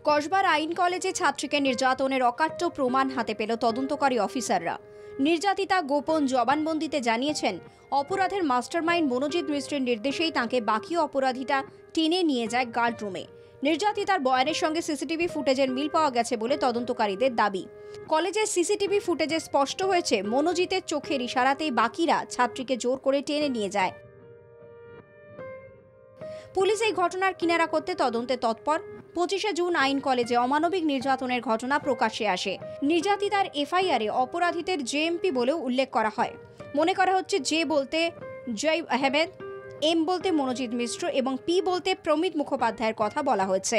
কসবার আইন কলেজে ছাত্রীকে নির্যাতনের অকাট্য প্রমাণ হাতে পেল তদন্তকারী অফিসাররা। নির্যাতিতা গোপন জবানবন্দিতে জানিয়েছেন, অপরাধের মাস্টারমাইন্ড মনোজিৎ মিশ্রের নির্দেশেই তাঁকে বাকি অপরাধীটা টেনে নিয়ে যায় গার্ড রুমে। নির্যাতিতার বয়ানের সঙ্গে সিসিটিভি ফুটেজের মিল পাওয়া গেছে বলে তদন্তকারীদের দাবি। কলেজের সিসিটিভি ফুটেজে স্পষ্ট হয়েছে, মনোজিতের চোখের ইশারাতেই বাকিরা ছাত্রীকে জোর করে টেনে নিয়ে যায়। পুলিশ এই ঘটনার কিনারা করতে তদন্তে তৎপর। 25শে জুন আইন কলেজে অমানবিক নির্যাতনের ঘটনা প্রকাশ্যে আসে। নির্যাতিতার এফআইআরে অপরাধীদের জেএমপি বলেও উল্লেখ করা হয়। মনে করা হচ্ছে, জে বলতে জয় আহমেদ, এম বলতে মনোজিৎ মিশ্র এবং পি বলতে প্রমিত মুখোপাধ্যায়ের কথা বলা হয়েছে।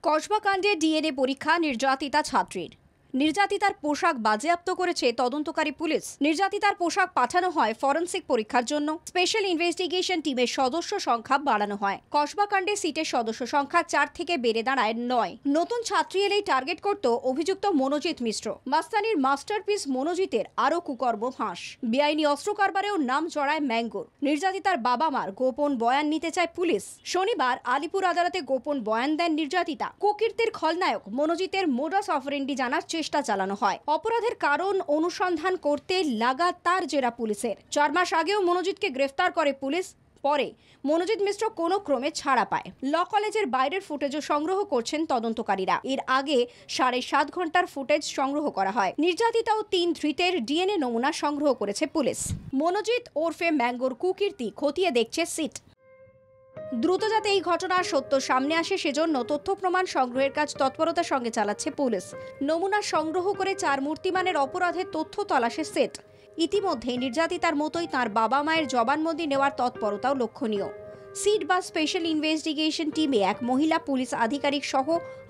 কসবা কাণ্ডে ডিএনএ পরীক্ষা নির্যাতিতা ছাত্রীর। নির্যাতিতার পোশাক বাজেয়াপ্ত করেছে তদন্তকারী পুলিশ। নির্যাতিতার পোশাক পাঠানো হয় ফরেনসিক পরীক্ষার জন্য। স্পেশাল ইনভেস্টিগেশন টিমের সদস্য সংখ্যা বাড়ানো হয়। কসবা কাণ্ডে সিটের সদস্য সংখ্যা 4 থেকে বেড়ে দাঁড়ায় 9। নতুন ছাত্রী এলেই টার্গেট করত অভিযুক্ত মনোজিৎ মিশ্র। মাস্তানির মাস্টারপিস মনোজিতের আরও কুকর্ম ফাঁস। বেআইনি অস্ত্র কারবারেও নাম জড়ায় ম্যাঙ্গোর। নির্যাতিতার বাবা মার গোপন বয়ান নিতে চায় পুলিশ। শনিবার আলিপুর আদালতে গোপন বয়ান দেন নির্যাতিতা। কুকীর্তির খলনায়ক মনোজিতের মোডাস অপারেন্ডি জানার চেষ্টা চালানো হয়। অপরাধের কারণ অনুসন্ধান করতে লাগাতার জেরা পুলিশের। 4 মাস আগেও মনোজিৎকে গ্রেফতার করে পুলিশ। পরে মনোজিৎ মিশ্র কোনো ক্রমে ছাড়া পায়। ল কলেজের বাইরের ফুটেজও সংগ্রহ করছেন তদন্তকারীরা। এর আগে 7.5 ঘন্টার ফুটেজ সংগ্রহ করা হয়। নির্যাতিতা ও 3 ধৃতের ডিএনএ নমুনা সংগ্রহ করেছে পুলিশ। মনোজিৎ ওরফে ম্যাঙ্গোর কুকীর্তি খতিয়ে দেখছে সিট। দ্রুত যাতে এই ঘটনার সত্য সামনে আসে, সেজন্য তথ্য প্রমাণ সংগ্রহের কাজ তৎপরতার সঙ্গে চালাচ্ছে পুলিশ। নমুনা সংগ্রহ করে 4 মূর্তিমানের অপরাধের তথ্য তলাশে সেট। ইতিমধ্যে নির্যাতিতার মতোই তার বাবা মায়ের জবানবন্দি নেওয়ার তৎপরতাও লক্ষণীয়। সিট বা স্পেশাল ইনভেস্টিগেশন টিমে এক মহিলা পুলিশ আধিকারিক সহ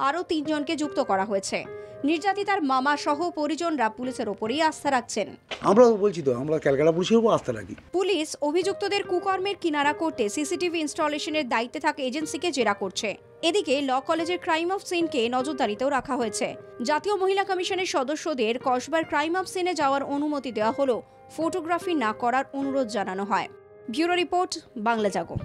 আরও 3 জনকে যুক্ত করা হয়েছে। নির্যাতিতার মামা সহ পরিজনরা পুলিশের ওপরেই আস্থা রাখছেন। আমরা বলছি তো, আমরা ক্যালকাটা পুলিশের উপর আস্থা রাখি। পুলিশ অভিযুক্তদের কুকর্মের কিনারা করতে সিসিটিভি ইনস্টলেশনের দায়িত্বে থাকা এজেন্সিকে জেরা করছে। এদিকে ল কলেজের ক্রাইম অফ সিনকে নজরদারিতেও রাখা হয়েছে। জাতীয় মহিলা কমিশনের সদস্যদের কসবার ক্রাইম অফ সিনে যাওয়ার অনুমতি দেওয়া হলো, ফটোগ্রাফি না করার অনুরোধ জানানো হয়। ব্যুরো রিপোর্ট, বাংলা জাগো।